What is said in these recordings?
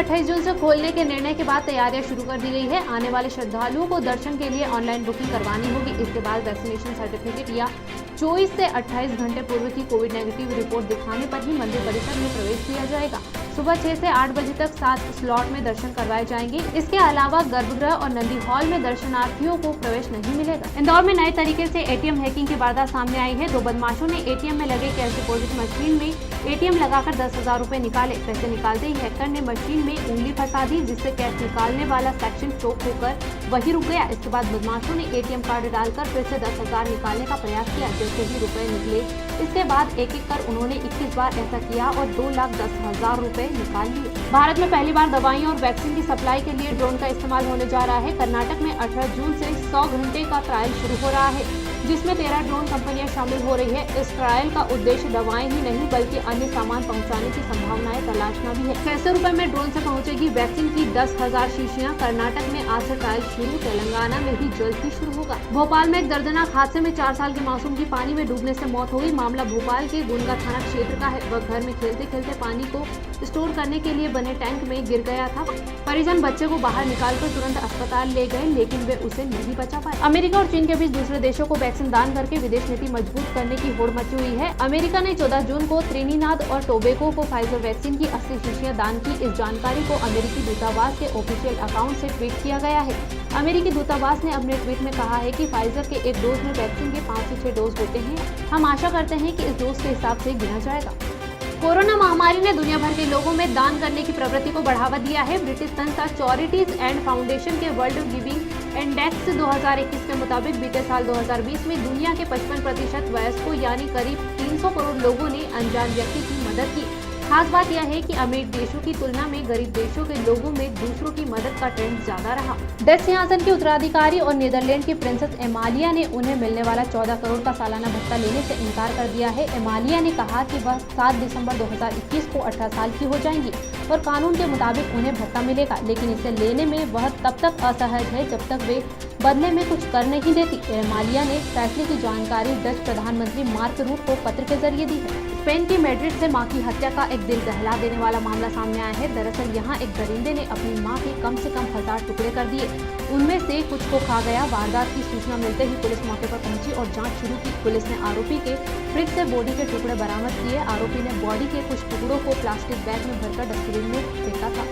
28 जून से खोलने के निर्णय के बाद तैयारियां शुरू कर दी गई है। आने वाले श्रद्धालुओं को दर्शन के लिए ऑनलाइन बुकिंग करवानी होगी। इसके बाद वैक्सीनेशन सर्टिफिकेट या 24 से 28 घंटे पूर्व की कोविड नेगेटिव रिपोर्ट दिखाने पर ही मंदिर परिसर में प्रवेश किया जाएगा। सुबह 6 से 8 बजे तक 7 स्लॉट में दर्शन करवाए जाएंगे। इसके अलावा गर्भगृह और नंदी हॉल में दर्शनार्थियों को प्रवेश नहीं मिलेगा। इंदौर में नए तरीके से एटीएम हैकिंग की वारदात सामने आई है। 2 बदमाशों ने एटीएम में लगे कैश डिपॉजिट मशीन में एटीएम लगाकर 10,000 रुपए निकाले। पैसे निकालते ही हैकर ने मशीन में उंगली फंसा दी, जिससे कैश निकालने वाला सेक्शन चोक होकर वही रुक गया। इसके बाद बदमाशों ने एटीएम कार्ड डालकर फिर से 10,000 निकालने का प्रयास किया। जैसे ही रुपए निकले, इसके बाद एक एक कर उन्होंने 21 बार ऐसा किया और 2,10,000 रुपए निकाल लिए। भारत में पहली बार दवाइयों और वैक्सीन की सप्लाई के लिए ड्रोन का इस्तेमाल होने जा रहा है। कर्नाटक में 18 जून से 100 घंटे का ट्रायल शुरू हो रहा है, जिसमें 13 ड्रोन कंपनियां शामिल हो रही है। इस ट्रायल का उद्देश्य दवाएं ही नहीं बल्कि अन्य सामान पहुंचाने की संभावनाएं तलाशना भी है। 600 रुपए में ड्रोन से पहुंचेगी वैक्सीन की 10,000 शीशियां। कर्नाटक में आज से ट्रायल शुरू, तेलंगाना में भी जल्द ही शुरू होगा। भोपाल में एक दर्दनाक हादसे में 4 साल के मासूम की पानी में डूबने से मौत हो गई। मामला भोपाल के गुनगा थाना क्षेत्र का है। वह घर में खेलते खेलते पानी को स्टोर करने के लिए बने टैंक में गिर गया था। परिजन बच्चे को बाहर निकालकर तुरंत अस्पताल ले गए, लेकिन वे उसे नहीं बचा पाए। अमेरिका और चीन के बीच दूसरे देशों को वैक्सीन दान करके विदेश नीति मजबूत करने की होड़ मची हुई है। अमेरिका ने 14 जून को त्रिनिदाद और टोबैगो को फाइजर वैक्सीन की 80 शीशियां दान की। इस जानकारी को अमेरिकी दूतावास के ऑफिशियल अकाउंट से ट्वीट किया गया है। अमेरिकी दूतावास ने अपने ट्वीट में कहा है कि फाइजर के एक डोज में वैक्सीन के 5 से 6 डोज होते हैं। हम आशा करते हैं कि इस डोज के हिसाब से गिना जाएगा। कोरोना महामारी ने दुनिया भर के लोगों में दान करने की प्रवृत्ति को बढ़ावा दिया है। ब्रिटिश संस्था चैरिटीज एंड फाउंडेशन के वर्ल्ड गिविंग इंडेक्स 2021 के मुताबिक बीते साल 2020 में दुनिया के 55% वयस्कों यानी करीब 300 करोड़ लोगों ने अनजान व्यक्ति की मदद की। खास बात यह है कि अमीर देशों की तुलना में गरीब देशों के लोगों में दूसरों की मदद का ट्रेंड ज्यादा रहा। डच सिंहासन की उत्तराधिकारी और नीदरलैंड की प्रिंसेस एमालिया ने उन्हें मिलने वाला 14 करोड़ का सालाना भत्ता लेने से इनकार कर दिया है। एमालिया ने कहा कि वह 7 दिसंबर 2021 को 18 साल की हो जाएंगी और कानून के मुताबिक उन्हें भत्ता मिलेगा, लेकिन इसे लेने में वह तब तक असहज है जब तक वे बदले में कुछ कर नहीं देती। एमालिया ने फैसले की जानकारी डच प्रधानमंत्री मार्क रूट को पत्र के जरिए दी है। स्पेन की मैड्रिड से मां की हत्या का एक दिल दहला देने वाला मामला सामने आया है। दरअसल यहां एक दरिंदे ने अपनी मां के कम से कम 1000 टुकड़े कर दिए, उनमें से कुछ को खा गया। वारदात की सूचना मिलते ही पुलिस मौके पर पहुंची और जांच शुरू की। पुलिस ने आरोपी के फ्रिज से बॉडी के टुकड़े बरामद किए। आरोपी ने बॉडी के कुछ टुकड़ों को प्लास्टिक बैग में भरकर डस्टबिन में फेंका था।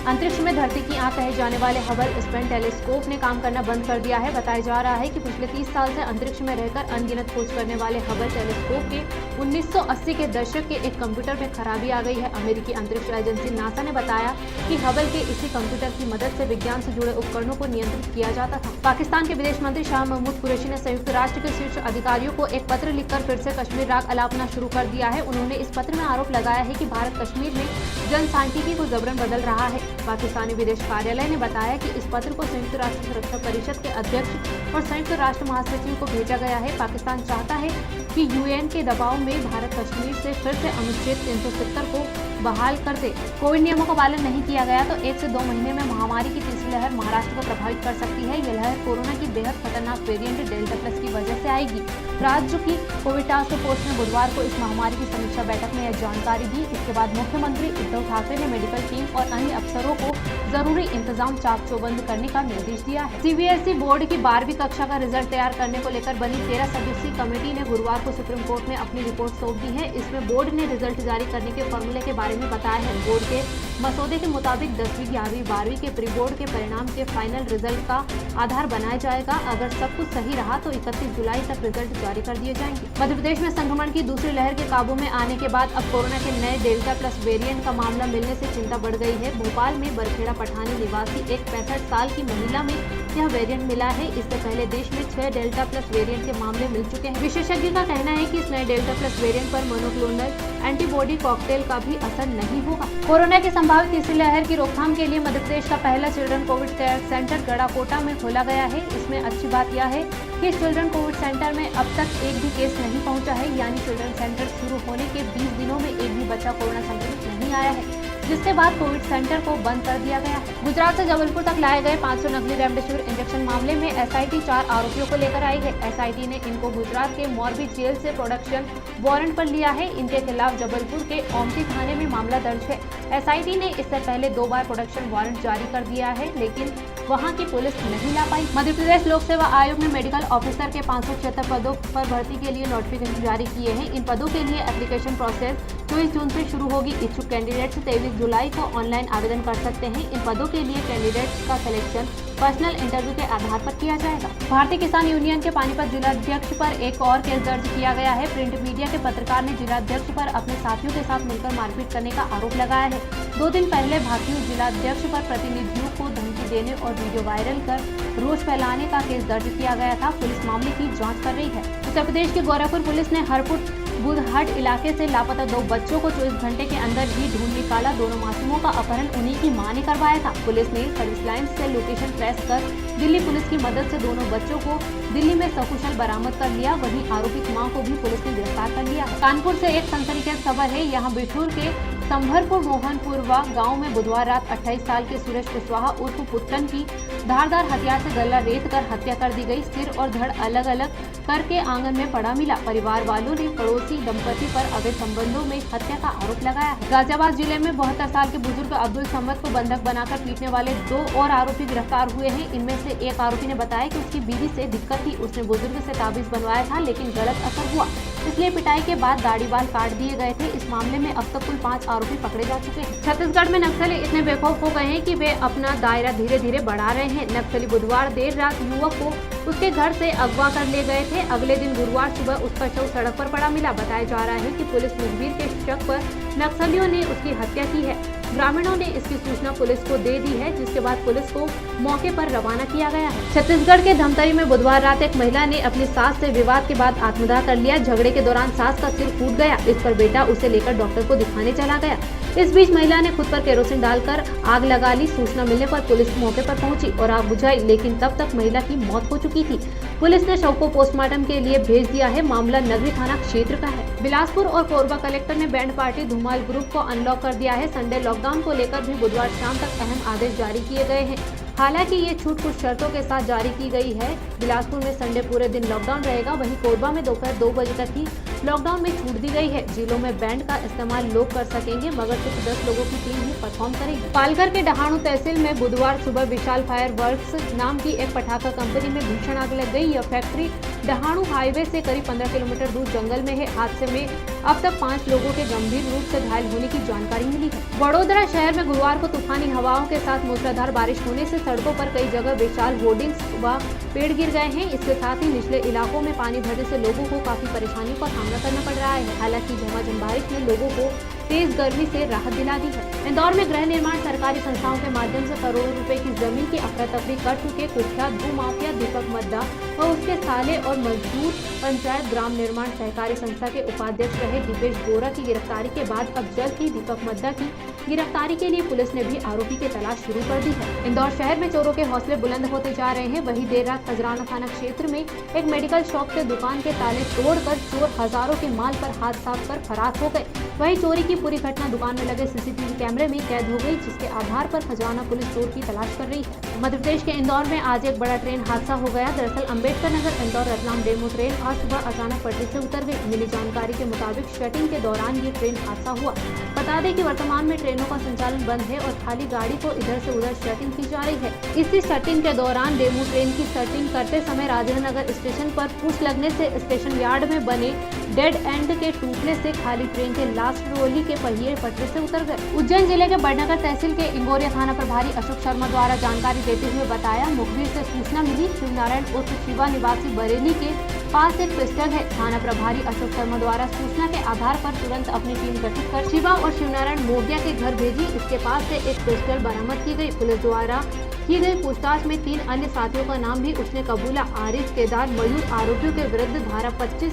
अंतरिक्ष में धरती की आंख कहे जाने वाले हबल स्पेस टेलीस्कोप ने काम करना बंद कर दिया है। बताया जा रहा है कि पिछले 30 साल से अंतरिक्ष में रहकर अनगिनत खोज करने वाले हबल टेलीस्कोप के 1980 के दशक के एक कंप्यूटर में खराबी आ गई है। अमेरिकी अंतरिक्ष एजेंसी नासा ने बताया कि हबल के इसी कंप्यूटर की मदद से विज्ञान से जुड़े उपकरणों को नियंत्रित किया जाता था। पाकिस्तान के विदेश मंत्री शाह महमूद कुरैशी ने संयुक्त राष्ट्र के शीर्ष अधिकारियों को एक पत्र लिखकर फिर से कश्मीर राग अलापना शुरू कर दिया है। उन्होंने इस पत्र में आरोप लगाया है कि भारत कश्मीर में जनसांख्यिकी को जबरन बदल रहा है। पाकिस्तानी विदेश कार्यालय ने बताया कि इस पत्र को संयुक्त राष्ट्र सुरक्षा परिषद के अध्यक्ष और संयुक्त राष्ट्र महासचिव को भेजा गया है। पाकिस्तान चाहता है कि यूएन के दबाव में भारत कश्मीर से फिर से अनुच्छेद 370 को बहाल कर दे। कोविड नियमों का पालन नहीं किया गया तो 1 से 2 महीने में महामारी की तीसरी लहर महाराष्ट्र को प्रभावित कर सकती है। यह लहर कोरोना की बेहद खतरनाक वेरिएंट डेल्टा प्लस की वजह से आएगी। राज्य की कोविड टास्क फोर्स ने बुधवार को इस महामारी की समीक्षा बैठक में यह जानकारी दी। इसके बाद मुख्यमंत्री उद्धव ठाकरे ने मेडिकल टीम और अन्य अफसरों को जरूरी इंतजाम चाक चौबंद करने का निर्देश दिया है। सीबीएसई बोर्ड की 12वीं कक्षा का रिजल्ट तैयार करने को लेकर बनी 13 सदस्यीय कमेटी ने गुरुवार को सुप्रीम कोर्ट में अपनी रिपोर्ट सौंप दी है। इसमें बोर्ड ने रिजल्ट जारी करने के फॉर्मूले के बारे में बताया है। बोर्ड के मसौदे के मुताबिक 10वीं, 11वीं, 12वीं के प्री बोर्ड के परिणाम के फाइनल रिजल्ट का आधार बनाया जाएगा। अगर सब कुछ सही रहा तो 31 जुलाई तक रिजल्ट जारी कर दिए जाएंगे। मध्य प्रदेश में संक्रमण की दूसरी लहर के काबू में आने के बाद अब कोरोना के नए डेल्टा प्लस वेरिएंट का मामला मिलने से चिंता बढ़ गई है। भोपाल में बरखेड़ा पठानी निवासी एक 65 साल की महिला में यह वेरिएंट मिला है। इससे पहले देश में 6 डेल्टा प्लस वेरिएंट के मामले मिल चुके हैं। विशेषज्ञों का कहना है कि इस नए डेल्टा प्लस वेरिएंट पर मोनोक्लोनल एंटीबॉडी कॉकटेल का भी असर नहीं होगा। कोरोना की संभावित तीसरी लहर की रोकथाम के लिए मध्य प्रदेश का पहला children Covid care centre Garhakota में खोला गया है। इसमें अच्छी बात यह है कि चिल्ड्रन कोविड सेंटर में अब तक एक भी केस नहीं पहुंचा है, यानी चिल्ड्रन सेंटर शुरू होने के 20 दिनों में एक भी बच्चा कोरोना संक्रमित नहीं आया है। जिसके बाद कोविड सेंटर को बंद कर दिया गया है। गुजरात से जबलपुर तक लाए गए 500 नकली रेमडेसिविर इंजेक्शन मामले में एसआईटी 4 आरोपियों को लेकर आई है। एसआईटी ने इनको गुजरात के मोरबी जेल से प्रोडक्शन वारंट पर लिया है। इनके खिलाफ जबलपुर के ओमती थाने में मामला दर्ज है। एसआईटी ने इससे पहले 2 बार प्रोडक्शन वारंट जारी कर दिया है, लेकिन वहां की पुलिस नहीं ला पाई। मध्य प्रदेश लोक सेवा आयोग ने मेडिकल ऑफिसर के 576 पदों पर भर्ती के लिए नोटिफिकेशन जारी किए हैं। इन पदों के लिए एप्लीकेशन प्रोसेस 24 जून से शुरू होगी। इच्छुक कैंडिडेट्स 23 जुलाई को ऑनलाइन आवेदन कर सकते हैं। इन पदों के लिए कैंडिडेट्स का सिलेक्शन पर्सनल इंटरव्यू के आधार पर किया जाएगा। भारतीय किसान यूनियन के पानीपत जिलाध्यक्ष पर एक और केस दर्ज किया गया है। प्रिंट मीडिया के पत्रकार ने जिलाध्यक्ष पर अपने साथियों के साथ मिलकर मारपीट करने का आरोप लगाया है। 2 दिन पहले भाकियू जिलाध्यक्ष पर प्रतिनिधियों को धमकी देने और वीडियो वायरल कर रोष फैलाने का केस दर्ज किया गया था। पुलिस मामले की जाँच कर रही है। उत्तर प्रदेश के गोरखपुर पुलिस ने हरपुट बुधहट इलाके से लापता 2 बच्चों को 24 घंटे के अंदर ही ढूंढ निकाला। दोनों मासूमों का अपहरण उन्हीं की मां ने करवाया था। पुलिस ने सर्विस लाइन से लोकेशन ट्रेस कर दिल्ली पुलिस की मदद से दोनों बच्चों को दिल्ली में सकुशल बरामद कर लिया। वहीं आरोपित मां को भी पुलिस ने गिरफ्तार कर लिया। कानपुर से एक सनसनीखेज खबर है। यहाँ बिठूर के संभरपुर मोहनपुरवा गांव में बुधवार रात 28 साल के सुरेश कुशवाहा उर्फ पुट्टन की धारदार हथियार से गला रेत कर हत्या कर दी गई। सिर और धड़ अलग अलग करके आंगन में पड़ा मिला। परिवार वालों ने पड़ोसी दंपति पर अवैध संबंधों में हत्या का आरोप लगाया है। गाजियाबाद जिले में 72 साल के बुजुर्ग अब्दुल समद को बंधक बनाकर पीटने वाले 2 और आरोपी गिरफ्तार हुए हैं। इनमें से एक आरोपी ने बताया कि उसकी बीवी से दिक्कत थी। उसने बुजुर्ग से ताबीज बनवाया था, लेकिन गलत असर हुआ, इसलिए पिटाई के बाद दाढ़ी बाल काट दिए गए थे। इस मामले में अब तक कुल 5 आरोपी पकड़े जा चुके हैं। छत्तीसगढ़ में नक्सली इतने बेखौफ हो गए हैं कि वे अपना दायरा धीरे धीरे बढ़ा रहे हैं। नक्सली बुधवार देर रात युवक को उसके घर से अगवा कर ले गए थे। अगले दिन गुरुवार सुबह उसका शव सड़क पर पड़ा मिला। बताया जा रहा है कि पुलिस मुखबिर के शक पर नक्सलियों ने उसकी हत्या की है। ग्रामीणों ने इसकी सूचना पुलिस को दे दी है, जिसके बाद पुलिस को मौके पर रवाना किया गया है। छत्तीसगढ़ के धमतरी में बुधवार रात एक महिला ने अपनी सास से विवाद के बाद आत्मदाह कर लिया। झगड़े के दौरान सास का सिर फूट गया। इस पर बेटा उसे लेकर डॉक्टर को दिखाने चला गया। इस बीच महिला ने खुद पर केरोसिन डालकर आग लगा ली। सूचना मिलने पर पुलिस मौके पर पहुंची और आग बुझाई, लेकिन तब तक महिला की मौत हो चुकी थी। पुलिस ने शव को पोस्टमार्टम के लिए भेज दिया है। मामला नगरी थाना क्षेत्र का है। बिलासपुर और कोरबा कलेक्टर ने बैंड पार्टी धुमाल ग्रुप को अनलॉक कर दिया है। संडे लॉकडाउन को लेकर भी बुधवार शाम तक अहम आदेश जारी किए गए हैं। हालांकि ये छूट कुछ शर्तों के साथ जारी की गई है। बिलासपुर में संडे पूरे दिन लॉकडाउन रहेगा। वहीं कोरबा में दोपहर 2 बजे तक ही लॉकडाउन में छूट दी गई है। जिलों में बैंड का इस्तेमाल लोग कर सकेंगे, मगर सिर्फ 10 लोगों की टीम ही परफॉर्म करेगी। पालघर के डहाणू तहसील में बुधवार सुबह विशाल फायर वर्क्स नाम की एक पटाखा कंपनी में भीषण आग लग गई। यह फैक्ट्री डहाणू हाईवे से करीब 15 किलोमीटर दूर जंगल में है। हादसे में अब तक 5 लोगों के गंभीर रूप से घायल होने की जानकारी मिली है। वडोदरा शहर में गुरुवार को तूफानी हवाओं के साथ मूसलाधार बारिश होने से सड़कों पर कई जगह विशाल होर्डिंग्स व पेड़ गिर गए हैं। इसके साथ ही निचले इलाकों में पानी भरने से लोगों को काफी परेशानियों का सामना करना पड़ रहा है। हालांकि झमाझम बारिश ने लोगों को तेज गर्मी से राहत दिला दी है। इंदौर में गृह निर्माण सरकारी संस्थाओं के माध्यम से करोड़ों रुपए की जमीन की अफरा तफरी कर चुके कुख्यात भूमाफिया दीपक मद्दा व उसके साले और मजदूर पंचायत ग्राम निर्माण सहकारी संस्था के उपाध्यक्ष रहे दीपेश बोरा की गिरफ्तारी के बाद अब जल्द ही दीपक मद्दा की गिरफ्तारी के लिए पुलिस ने भी आरोपी की तलाश शुरू कर दी है। इंदौर शहर में चोरों के हौसले बुलंद होते जा रहे हैं। वहीं देर रात खजराना थाना क्षेत्र में एक मेडिकल शॉप से दुकान के ताले तोड़कर चोर हजारों के माल पर हाथ साफ कर फरार हो गए। वहीं चोरी की पूरी घटना दुकान में लगे सीसीटीवी कैमरे में कैद हो गई, जिसके आधार पर खजराना पुलिस चोर की तलाश कर रही है। मध्य प्रदेश के इंदौर में आज एक बड़ा ट्रेन हादसा हो गया। दरअसल अम्बेडकर नगर इंदौर रतलाम डेमू ट्रेन आज सुबह अचानक पटरी से उतर गई। मिली जानकारी के मुताबिक शटिंग के दौरान ये ट्रेन हादसा हुआ। बता दें कि वर्तमान में ट्रेनों का संचालन बंद है और खाली गाड़ी को इधर से उधर शटिंग की जा रही है। इसी शटिंग के दौरान डेमू ट्रेन की शटिंग करते समय राजेंद्र नगर स्टेशन पर पूछ लगने से स्टेशन यार्ड में बने डेड एंड के टूटने से खाली ट्रेन के लास्ट ट्रॉली के पहिए पटरी से उतर गए। उज्जैन जिले के बड़नगर तहसील के इंगोरिया थाना प्रभारी अशोक शर्मा द्वारा जानकारी देते हुए बताया, मुखबिर से सूचना मिली शिवनारायण उर्फ शिवा निवासी बरेली के पास एक पिस्टल है। थाना प्रभारी अशोक शर्मा द्वारा सूचना के आधार पर तुरंत अपनी टीम गठित कर शिवा और शिवनारायण मोगिया के घर भेजी। इसके पास से एक पिस्टल बरामद की गई। पुलिस द्वारा की गई पूछताछ में 3 अन्य साथियों का नाम भी उसने कबूला। आरिफ, केदार, मयूर आरोपियों के विरुद्ध धारा 25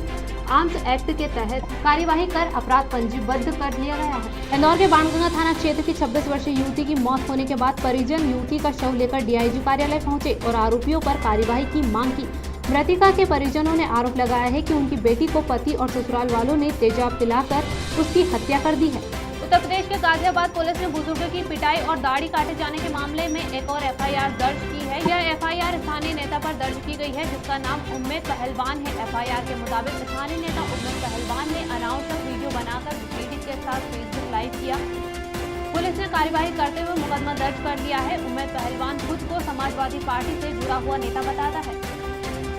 आर्म्स एक्ट के तहत कार्यवाही कर अपराध पंजीबद्ध कर लिया गया है। इंदौर के बाणगंगा थाना क्षेत्र की 26 वर्षीय युवती की मौत होने के बाद परिजन युवती का शव लेकर डीआईजी कार्यालय पहुंचे और आरोपियों पर कार्यवाही की मांग की। मृतिका के परिजनों ने आरोप लगाया है कि उनकी बेटी को पति और ससुराल वालों ने तेजाब पिलाकर उसकी हत्या कर दी है। उत्तर प्रदेश के गाजियाबाद पुलिस ने बुजुर्ग की पिटाई और दाढ़ी काटे जाने के मामले में एक और एफआईआर दर्ज की है। यह एफआईआर स्थानीय नेता पर दर्ज की गई है, जिसका नाम उम्मेद पहलवान है। एफआईआर के मुताबिक स्थानीय नेता उम्मेद पहलवान ने अनावश्यक वीडियो बनाकर पीड़ित के साथ फेसबुक लाइव किया। पुलिस ने कार्यवाही करते हुए मुकदमा दर्ज कर लिया है। उम्मेद पहलवान खुद को समाजवादी पार्टी से जुड़ा हुआ नेता बताता है।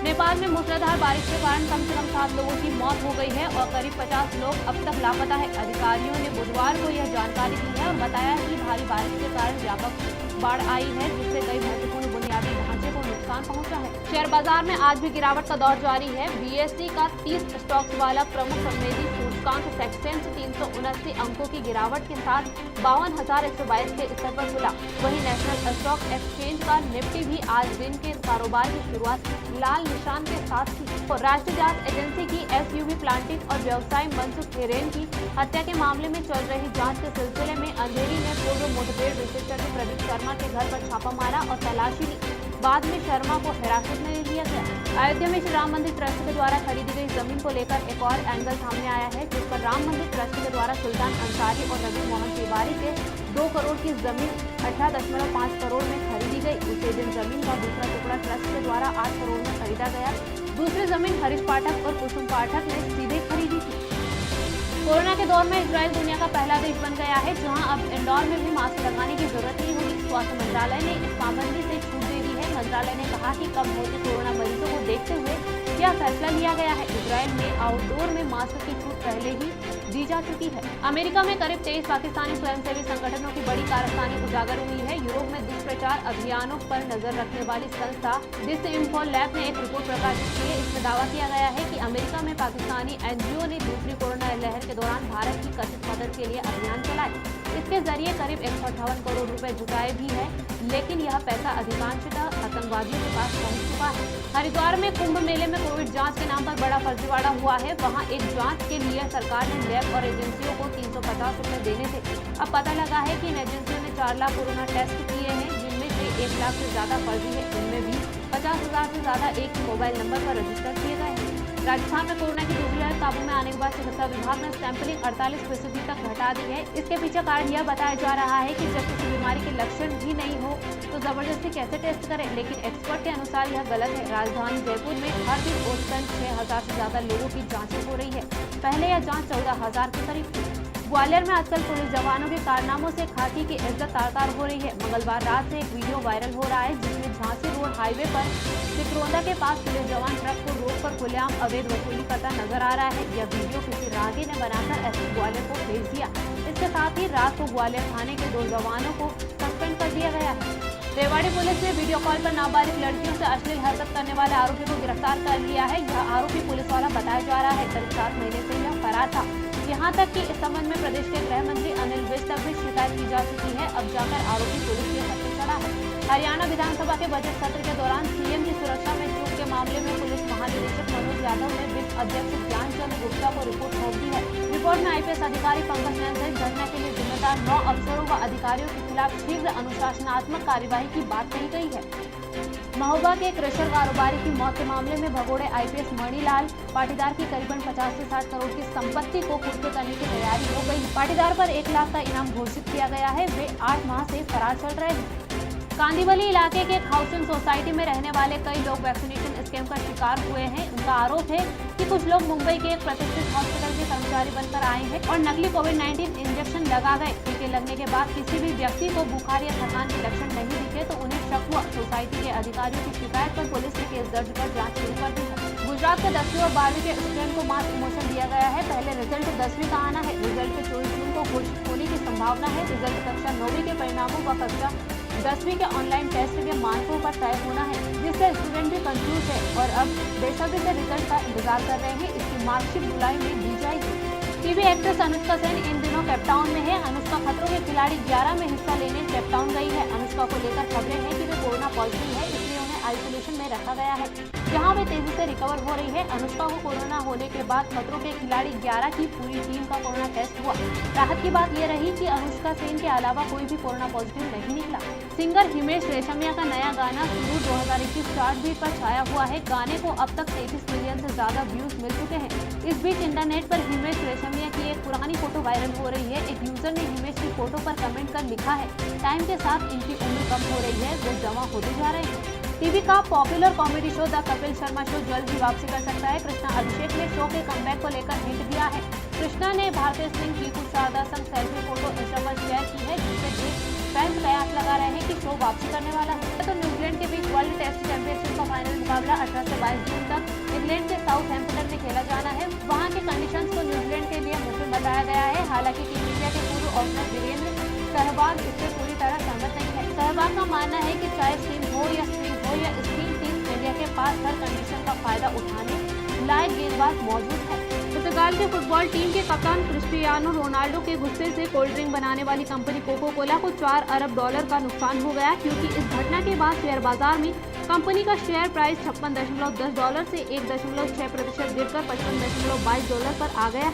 नेपाल में मूसलाधार बारिश के कारण कम से कम 7 लोगों की मौत हो गई है और करीब 50 लोग अब तक लापता है। अधिकारियों ने बुधवार को यह जानकारी दी है और बताया कि भारी बारिश के कारण व्यापक बाढ़ आई है, जिससे कई महत्वपूर्ण बुनियादी ढांचे को नुकसान पहुंचा है। शेयर बाजार में आज भी गिरावट का दौर जारी है। बीएसई का 30 स्टॉक्स वाला प्रमुख संवेदी सूचकांक सेंसेक्स 379 अंकों की गिरावट के साथ 52,122 के स्तर पर खुला। वहीं नेशनल स्टॉक एक्सचेंज का निफ्टी भी आज दिन के कारोबार की शुरुआत लाल निशान के साथ थी। राष्ट्रीय जांच एजेंसी की एसयूवी प्लांटिंग और व्यवसायी मनसुख हिरेन की हत्या के मामले में चल रही जांच के सिलसिले में अंधेरी ने पूर्व मुठभेड़ विशेषज्ञ प्रदीप शर्मा के घर पर छापा मारा और तलाशी ली। बाद में शर्मा को हिरासत में ले लिया गया। अयोध्या में श्री राम मंदिर ट्रस्ट के द्वारा खरीदी गई जमीन को लेकर एक और एंगल सामने आया है, जिस पर राम मंदिर ट्रस्ट के द्वारा सुल्तान अंसारी और रवि मोहन तिवारी से 2 करोड़ की जमीन 18.5 करोड़ में खरीदी गई। उसी दिन जमीन का दूसरा टुकड़ा ट्रस्ट के द्वारा 8 करोड़ में खरीदा गया। दूसरी जमीन हरीश पाठक और कुसुम पाठक ने सीधे खरीदी थी। कोरोना के दौर में इजराइल दुनिया का पहला देश बन गया है, जहां अब इंदौर में भी मास्क लगाने की जरूरत नहीं होगी। स्वास्थ्य मंत्रालय ने इस पाबंदी से छूट दे दी है। मंत्रालय ने कहा कि कम होते कोरोना मरीजों को देखते हुए यह फैसला लिया गया है। इजराइल में आउटडोर में मास्क की छूट पहले ही दी जा चुकी है। अमेरिका में करीब 23 पाकिस्तानी स्वयंसेवी संगठनों की बड़ी कारस्तानी उजागर हुई है। यूरोप में दुष्प्रचार अभियानों पर नजर रखने वाली संस्था डिसइंफोलैब ने एक रिपोर्ट प्रकाशित की है। इसमें दावा किया गया है कि अमेरिका में पाकिस्तानी एनजीओ ने दूसरी कोरोना लहर के दौरान भारत की कथित मदद के लिए अभियान चलाए। इसके जरिए करीब 158 करोड़ रुपए जुटाए भी है, लेकिन यह पैसा अधिकांशतः आतंकवादियों के पास पहुंच चुका है। हरिद्वार में कुंभ मेले में कोविड जांच के नाम पर बड़ा फर्जीवाड़ा हुआ है। वहां एक जांच के लिए सरकार ने लैब और एजेंसियों को 350 रुपए देने थे। अब पता लगा है कि इन एजेंसियों ने 4 लाख कोरोना टेस्ट किए हैं, जिनमें से 1 लाख से ज्यादा फर्जी है। इनमें भी 50,000 से ज्यादा एक ही मोबाइल नंबर पर रजिस्टर किए गए हैं। राजस्थान में कोरोना की दूसरी लहर काबू में आने के बाद चिकित्सा विभाग ने सैंपलिंग 48% तक घटा दी है। इसके पीछे कारण यह बताया जा रहा है कि जब किसी बीमारी के लक्षण भी नहीं हो तो जबरदस्ती कैसे टेस्ट करें, लेकिन एक्सपर्ट के अनुसार यह गलत है। राजधानी जयपुर में हर दिन औसतन 6,000 से ज्यादा लोगों की जांचें हो रही है। पहले यह जांच 14,000 के करीब थी। ग्वालियर में आजकल पुलिस जवानों के कारनामों से खाकी की इज्जत तार-तार हो रही है। मंगलवार रात से एक वीडियो वायरल हो रहा है, जिसमें झांसी रोड हाईवे पर सिकरौंदा के पास पुलिस जवान ट्रक को रोककर खुलेआम अवैध वसूली करता नजर आ रहा है। यह वीडियो किसी राहगीर ने बनाकर एसपी ग्वालियर को भेज दिया। इसके साथ ही रात को ग्वालियर थाने के 2 जवानों को सस्पेंड कर दिया गया है। रेवाड़ी पुलिस ने वीडियो कॉल पर नाबालिग लड़कियों से अश्लील हरकत करने वाले आरोपी को गिरफ्तार कर लिया है। यह आरोपी पुलिस वाला बताया जा रहा है। करीब 7 महीने से यह फरार था। यहाँ तक कि इस संबंध में प्रदेश के गृह मंत्री अनिल विज तक भी शिकायत की जा चुकी है। अब जाकर आरोपी पुलिस के हाथ में चढ़ा है। हरियाणा विधानसभा के बजट सत्र के दौरान सीएम की सुरक्षा में चूक के मामले में पुलिस महानिदेशक मनोज यादव ने वित्त अध्यक्ष ज्ञानचंद गुप्ता को रिपोर्ट सौंप दी है। रिपोर्ट में आईपीएस अधिकारी पंकज नैन सहित घटना के लिए जिम्मेदार 9 अफसरों व अधिकारियों के खिलाफ शीघ्र अनुशासनात्मक कार्यवाही की बात कही गई है। महोबा के क्रशर कारोबारी की मौत के मामले में भगोड़े आईपीएस मणिलाल पाटीदार की करीबन 50 से 60 करोड़ की संपत्ति को कुर्क करने की तैयारी हो गई। पाटीदार पर 1 लाख का इनाम घोषित किया गया है। वे 8 माह से फरार चल रहे हैं। कांदीवली इलाके के हाउसिंग सोसाइटी में रहने वाले कई लोग वैक्सीनेशन स्कैम का शिकार हुए हैं। उनका आरोप है कि कुछ लोग मुंबई के एक प्रतिष्ठित हॉस्पिटल के कर्मचारी बनकर आए हैं और नकली कोविड-19 इंजेक्शन लगा गए। टीके लगने के बाद किसी भी व्यक्ति को बुखार या थकान के लक्षण नहीं दिखे तो उन्हें शक हुआ। सोसाइटी के अधिकारियों की शिकायत पर पुलिस ने केस दर्ज कर जाँच शुरू कर दी है। गुजरात के 10वीं और 12वीं के स्टूडेंट को मास प्रमोशन दिया गया है। पहले रिजल्ट 10वीं का आना है। रिजल्ट के 24 जून को घोषित होने की संभावना है। रिजल्ट कक्षा 9वीं के परिणामों व कक्षा 10वीं के ऑनलाइन टेस्ट के मानकों पर तय होना है, जिससे स्टूडेंट भी कंफ्यूज है और अब बेसब्री से रिजल्ट का इंतजार कर रहे हैं। इसकी मार्कशीट जुलाई में दी जाएगी। टीवी एक्ट्रेस अनुष्का सेन इन दिनों केपटाउन में है। अनुष्का खतरों के खिलाड़ी 11 में हिस्सा लेने केपटाउन गई है। अनुष्का को लेकर खबरें हैं कि वे कोरोना पॉजिटिव है, इसलिए उन्हें आइसोलेशन में रखा गया है, जहां वे तेजी से रिकवर हो रही है। अनुष्का को कोरोना होने के बाद खतरों के खिलाड़ी 11 की पूरी टीम का कोरोना टेस्ट हुआ। राहत की बात यह रही कि अनुष्का सेन के अलावा कोई भी कोरोना पॉजिटिव नहीं निकला। सिंगर हिमेश रेशमिया का नया गाना सुरू 2021 चार्ट बीट पर छाया हुआ है। गाने को अब तक 33 मिलियन से ज्यादा व्यूज मिल चुके हैं। इस बीच इंटरनेट पर हिमेश रेशमिया की एक पुरानी फोटो वायरल हो रही है। एक यूजर ने हिमेश की फोटो पर कमेंट कर लिखा है, टाइम के साथ इनकी उम्र कम हो रही है, वो जवां होते जा रहे हैं। टीवी का popular comedy show the Kapil Sharma show जल्द ही वापसी कर सकता है। कृष्णा अभिषेक ने शो के कमबैक को लेकर हिंट दिया है। कृष्णा ने भारतीय सिंह पीकू शारदा संग सेल्फी फोटो इंस्टाग्राम पर शेयर की है, जिससे देख फैंस कयास लगा रहे हैं कि शो वापसी करने वाला है। तो न्यूजीलैंड के बीच वर्ल्ड टेस्ट चैंपियनशिप का फाइनल मुकाबला 18 से 22 जून तक इंग्लैंड के साउथहैम्पटन में खेला जाना है। वहां के कंडीशंस को न्यूजीलैंड के लिए मुश्किल बताया गया है। हालांकि टीम इंडिया के पूर्व ओपनर वीरेंद्र सहवाग इससे पूरी तरह सहमत नहीं है। सहवाग का मानना है कि चाहे स्पिन हो या स्पिन हो या स्पिन, टीम इंडिया के पास हर कंडीशन का फायदा उठाने लायक गेंदबाज मौजूद है। पुर्तगाल के फुटबॉल टीम के कप्तान क्रिस्टियानो रोनाल्डो के गुस्से से कोल्ड ड्रिंक बनाने वाली कंपनी कोको कोला को $4 अरब का नुकसान हो गया, क्योंकि इस घटना के बाद शेयर बाजार में कंपनी का शेयर प्राइस $56.10 से $1.6% गिरकर $55.22 पर आ गया है।